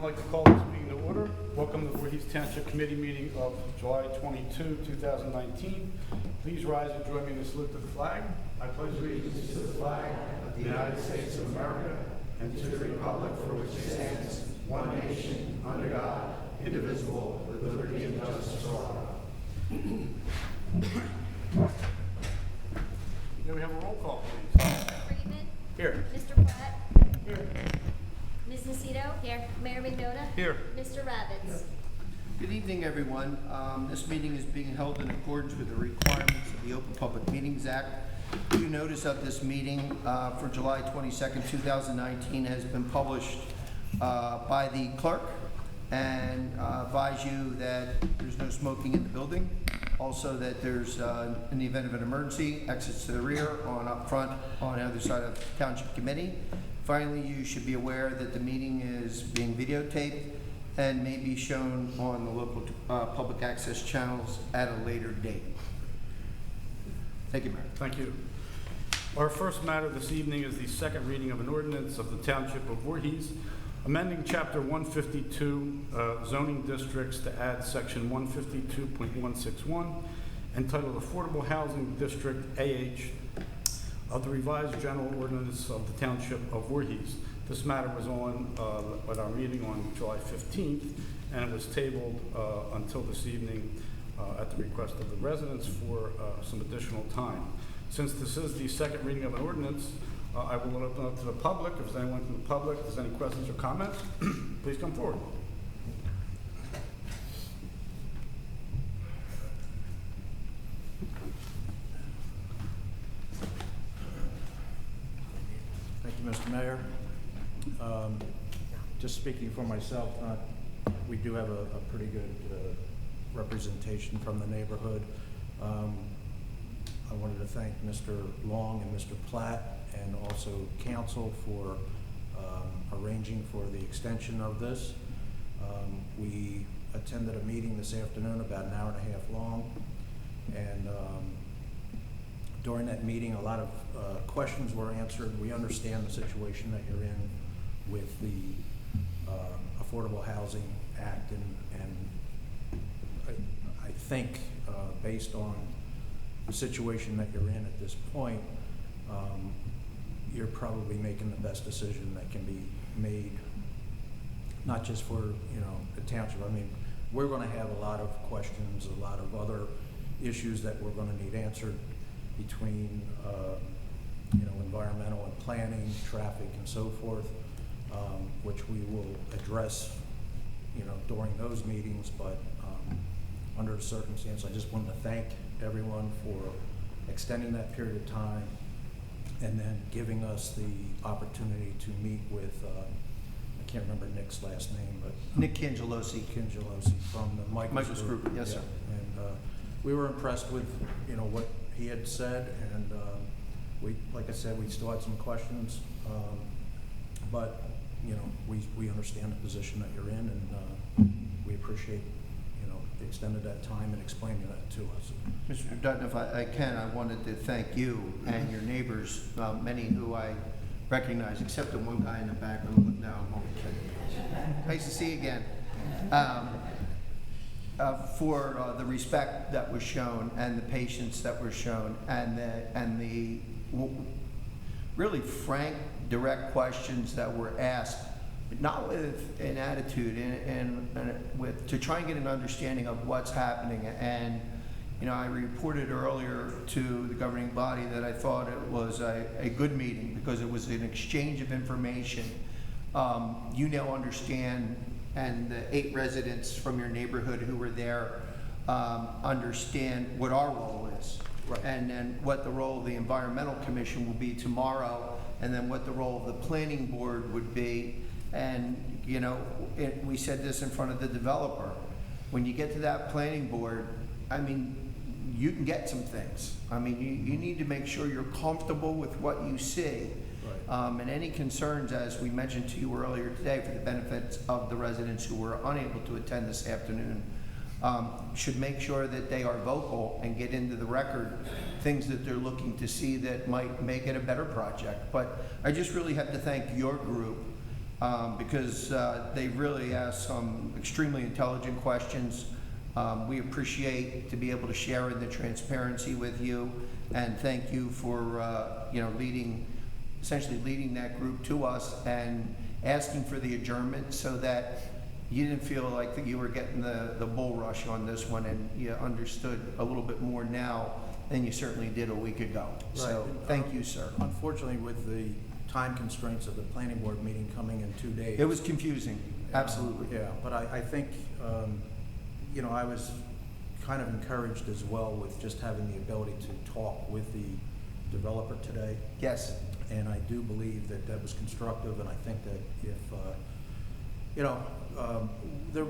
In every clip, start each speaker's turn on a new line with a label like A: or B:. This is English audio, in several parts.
A: like to call this meeting to order. Welcome to the Voorhees Township Committee meeting of July 22, 2019. Please rise and join me in the salute to the flag. I pledge allegiance to the flag of the United States of America and to the republic for which it stands, one nation, under God, indivisible, with liberty and justice for all. May we have a roll call, please?
B: Friedman.
A: Here.
B: Mr. Platt.
A: Here.
B: Ms. Nacito. Here. Mayor McDonough.
A: Here.
B: Mr. Ravitz.
C: Good evening, everyone. This meeting is being held in accordance with the requirements of the Open Public Meetings Act. Due notice of this meeting for July 22nd, 2019 has been published by the clerk, and advise you that there's no smoking in the building. Also that there's, in the event of an emergency, exits to the rear, on up front, on the other side of the Township Committee. Finally, you should be aware that the meeting is being videotaped and may be shown on the local public access channels at a later date. Thank you, Mayor.
A: Thank you. Our first matter this evening is the second reading of an ordinance of the Township of Voorhees, amending Chapter 152 zoning districts to add Section 152.161 entitled Affordable Housing District AH of the revised general ordinance of the Township of Voorhees. This matter was on at our meeting on July 15th, and it was tabled until this evening at the request of the residents for some additional time. Since this is the second reading of an ordinance, I will open up to the public. If there's anyone from the public, if there's any questions or comments, please come forward.
D: Thank you, Mr. Mayor. Just speaking for myself, we do have a pretty good representation from the neighborhood. I wanted to thank Mr. Long and Mr. Platt and also council for arranging for the extension of this. We attended a meeting this afternoon about an hour and a half long, and during that meeting a lot of questions were answered. We understand the situation that you're in with the Affordable Housing Act, and I think based on the situation that you're in at this point, you're probably making the best decision that can be made, not just for the township. I mean, we're going to have a lot of questions, a lot of other issues that we're going to need answered between environmental and planning, traffic, and so forth, which we will address during those meetings. But under the circumstance, I just wanted to thank everyone for extending that period of time and then giving us the opportunity to meet with, I can't remember Nick's last name, but
C: Nick Cangelosi
D: from the Michaels Group.
C: Yes, sir.
D: And we were impressed with what he had said, and we, like I said, we still had some questions, but we understand the position that you're in, and we appreciate extended that time and explaining that to us.
C: Mr. Dutton, if I can, I wanted to thank you and your neighbors, many who I recognize, except the one guy in the back. No, I'm only kidding. Nice to see you again. For the respect that was shown and the patience that was shown, and the really frank, direct questions that were asked, not with an attitude and with to try and get an understanding of what's happening. And I reported earlier to the governing body that I thought it was a good meeting because it was an exchange of information. You now understand, and the 8 residents from your neighborhood who were there understand what our role is.
D: Right.
C: And then what the role of the Environmental Commission will be tomorrow, and then what the role of the Planning Board would be. And we said this in front of the developer. When you get to that Planning Board, I mean, you can get some things. I mean, you need to make sure you're comfortable with what you see.
D: Right.
C: And any concerns, as we mentioned to you earlier today, for the benefits of the residents who were unable to attend this afternoon, should make sure that they are vocal and get into the record things that they're looking to see that might make it a better project. But I just really have to thank your group because they really asked some extremely intelligent questions. We appreciate to be able to share in the transparency with you, and thank you for essentially leading that group to us and asking for the adjournment so that you didn't feel like that you were getting the bull rush on this one, and you understood a little bit more now than you certainly did a week ago. So
D: Right.
C: thank you, sir.
D: Unfortunately, with the time constraints of the planning board meeting coming in 2 days.
C: It was confusing, absolutely.
D: Yeah, but I think, I was kind of encouraged as well with just having the ability to talk with the developer today.
C: Yes.
D: And I do believe that that was constructive, and I think that if,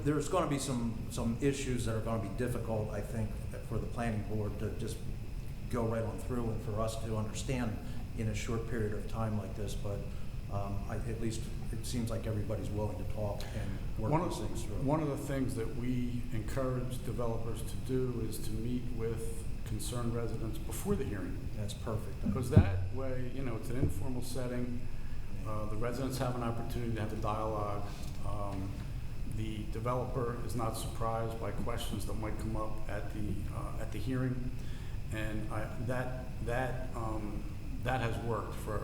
D: there's going to be some issues that are going to be difficult, I think, for the planning board to just go right on through and for us to understand in a short period of time like this, but at least it seems like everybody's willing to talk and work these things through.
A: One of the things that we encourage developers to do is to meet with concerned residents before the hearing.
D: That's perfect.
A: Because that way, it's an informal setting. The residents have an opportunity to have a dialogue. The developer is not surprised by questions that might come up at the hearing, and that has worked for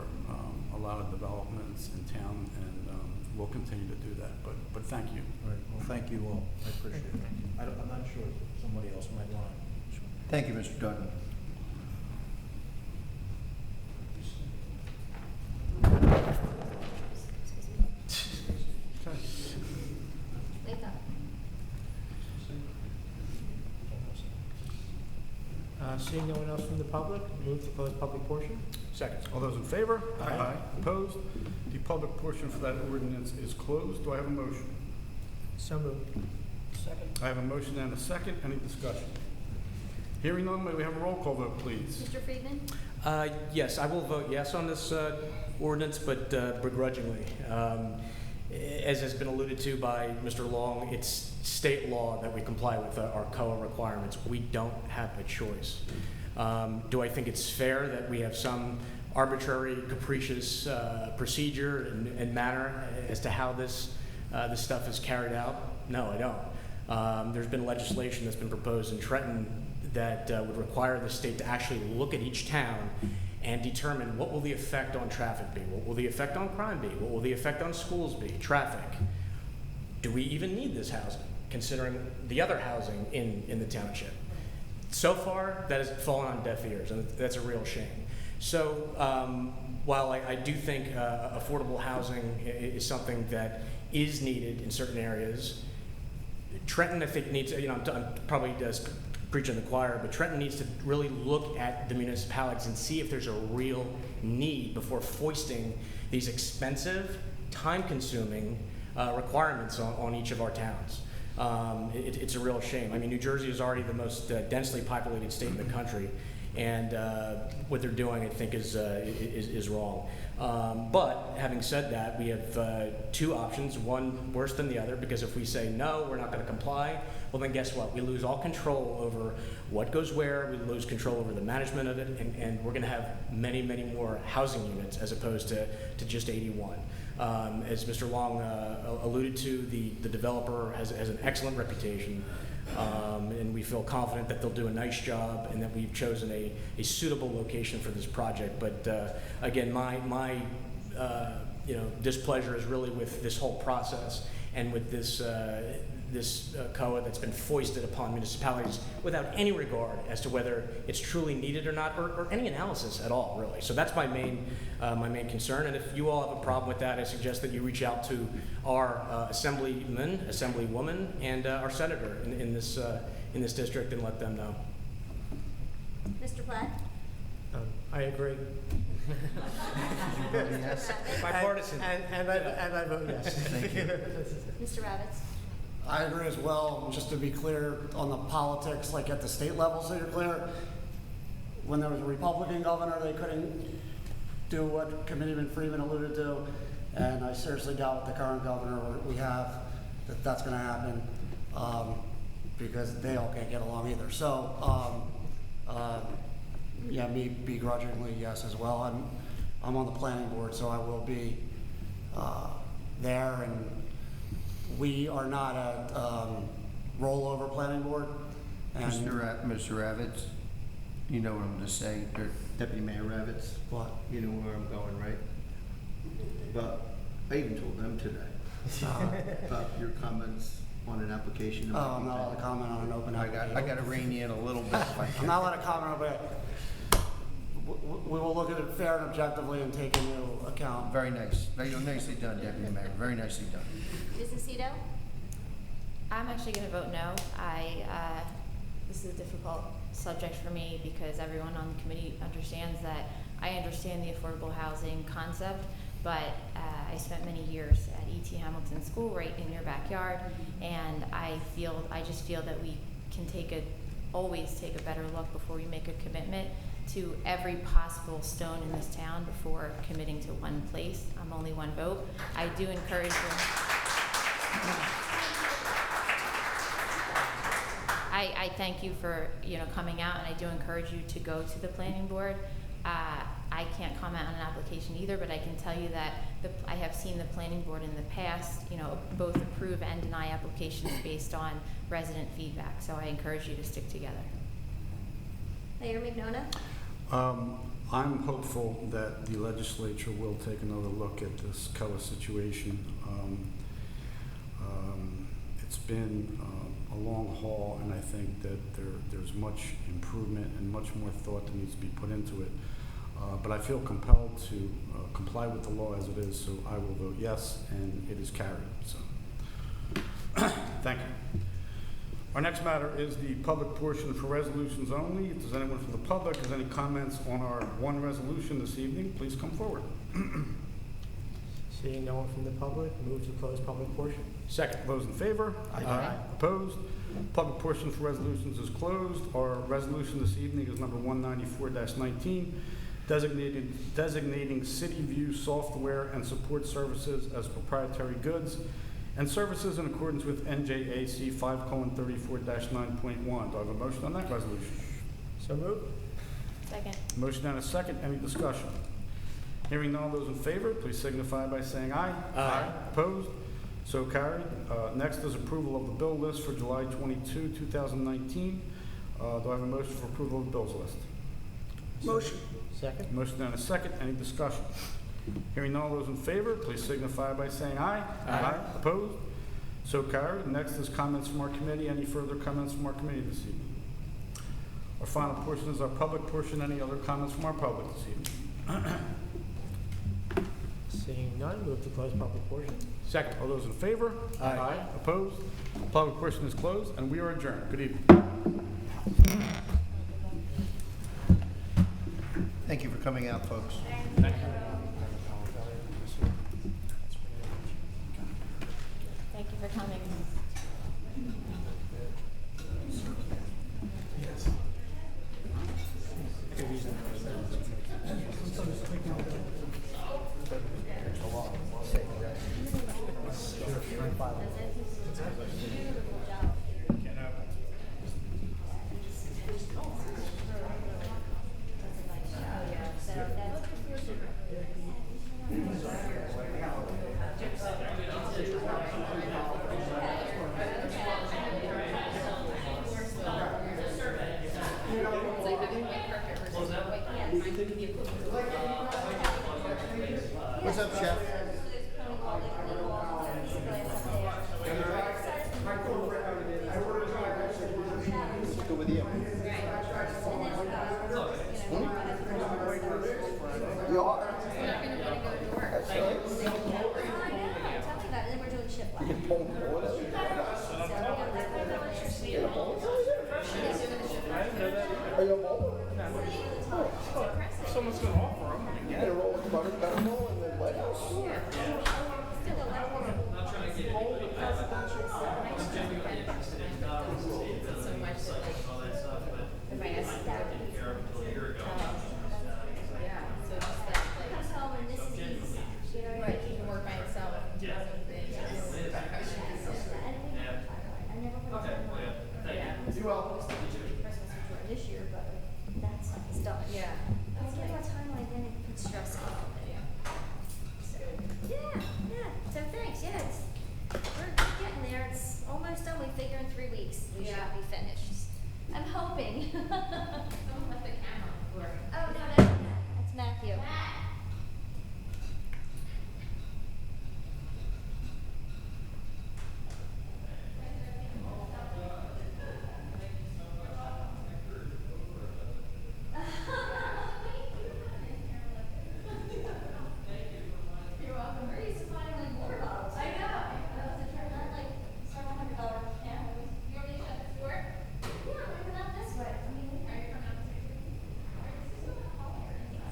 A: a lot of developments in town, and we'll continue to do that. But thank you.
D: Right. Well, thank you all. I appreciate it. I'm not sure if somebody else might want to.
C: Thank you, Mr. Dutton.
B: Wake up.
E: Seeing no one else from the public, move to close public portion.
A: Second. All those in favor? Aye. Opposed? The public portion for that ordinance is closed. Do I have a motion?
E: So moved. Second.
A: I have a motion and a second. Any discussion? Hearing none, may we have a roll call vote, please?
B: Mr. Friedman?
F: Yes, I will vote yes on this ordinance, but begrudgingly. As has been alluded to by Mr. Long, it's state law that we comply with our COA requirements. We don't have a choice. Do I think it's fair that we have some arbitrary, capricious procedure and manner as to how this stuff is carried out? No, I don't. There's been legislation that's been proposed in Trenton that would require the state to actually look at each town and determine what will the effect on traffic be, what will the effect on crime be, what will the effect on schools be, traffic. Do we even need this housing, considering the other housing in the township? So far, that has fallen on deaf ears, and that's a real shame. So while I do think affordable housing is something that is needed in certain areas, Trenton, I think, needs, I'm probably preaching the choir, but Trenton needs to really look at the municipalities and see if there's a real need before foisting these expensive, time-consuming requirements on each of our towns. It's a real shame. I mean, New Jersey is already the most densely populated state in the country, and what they're doing, I think, is wrong. But having said that, we have two options, one worse than the other, because if we say no, we're not going to comply, well then guess what? We lose all control over what goes where, we lose control over the management of it, and we're going to have many, many more housing units as opposed to just 81. As Mr. Long alluded to, the developer has an excellent reputation, and we feel confident that they'll do a nice job and that we've chosen a suitable location for this project. But again, my displeasure is really with this whole process and with this COA that's been foisted upon municipalities without any regard as to whether it's truly needed or not, or any analysis at all, really. So that's my main concern. And if you all have a problem with that, I suggest that you reach out to our assemblyman, assemblywoman, and our senator in this district and let them know.
B: Mr. Platt?
E: I agree.
C: Yes.
F: Bipartisan.
E: And I vote yes.
C: Thank you.
B: Mr. Rabbits?
G: I agree as well. Just to be clear on the politics, like at the state level, so you're clear, when there was a Republican governor, they couldn't do what Committeeman Freeman alluded to, and I seriously doubt with the current governor we have that that's going to happen, because they all can't get along either. So, yeah, me begrudgingly yes as well. I'm on the planning board, so I will be there, and we are not a rollover planning board. And
C: Mr. Ravitz, you know what I'm gonna say, or Deputy Mayor Ravitz,
G: what?
C: you know where I'm going, right? But I even told them today about your comments on an application.
G: Oh, I'm not allowed to comment on an open
C: I
G: application.
C: gotta rein you in a little bit if I
G: I'm
C: can.
G: not allowed to comment on it. We will look at it fair and objectively and take into account.
C: Very nice. Nicely done, Deputy Mayor. Very nicely done.
B: Mrs. Cito?
H: I'm actually going to vote no. This is a difficult subject for me because everyone on the committee understands that I understand the affordable housing concept, but I spent many years at E.T. Hamilton School right in your backyard, and I just feel that we can always take a better look before we make a commitment to every possible stone in this town before committing to one place. I'm only one vote. I do encourage you. I thank you for coming out, and I do encourage you to go to the planning board. I can't comment on an application either, but I can tell you that I have seen the planning board in the past, both approve and deny applications based on resident feedback. So I encourage you to stick together.
B: Mayor McNona?
A: I'm hopeful that the legislature will take another look at this Keller situation. It's been a long haul, and I think that there's much improvement and much more thought that needs to be put into it. But I feel compelled to comply with the law as it is, so I will vote yes, and it is carried. So, thank you. Our next matter is the public portion for resolutions only. If there's anyone from the public has any comments on our one resolution this evening, please come forward.
E: Seeing no one from the public, move to close public portion.
A: Second. Those in favor?
E: Aye.
A: Opposed? Public portion for resolutions is closed. Our resolution this evening is number 194-19, designating CityView software and support services as proprietary goods and services in accordance with NJAC 5:34-9.1. Do I have a motion on that resolution?
E: So moved.
H: Second.
A: Motion and a second. Any discussion? Hearing none, those in favor, please signify by saying aye.
F: Aye.
A: Opposed? So carried. Next is approval of the bill list for July 22, 2019. Do I have a motion for approval of the bills list?
G: Motion.
E: Second.
A: Motion and a second. Any discussion? Hearing none, those in favor, please signify by saying aye.
F: Aye.
A: Opposed? So carried. Next is comments from our committee. Any further comments from our committee this evening? Our final portion is our public portion. Any other comments from our public this evening?
E: Seeing none, move to close public portion.
A: Second. All those in favor?
F: Aye.
A: Opposed? Public portion is closed, and we are adjourned. Good evening.
C: Thank you for coming out, folks.
H: Thank you for coming.
C: What's up, Chef? Go with you. You are?
B: Tell me about it, and then we're doing shift left.
C: Are you a bowl?
A: Someone's going to offer them.
C: You gotta roll with butter, caramel, and then lighthouse.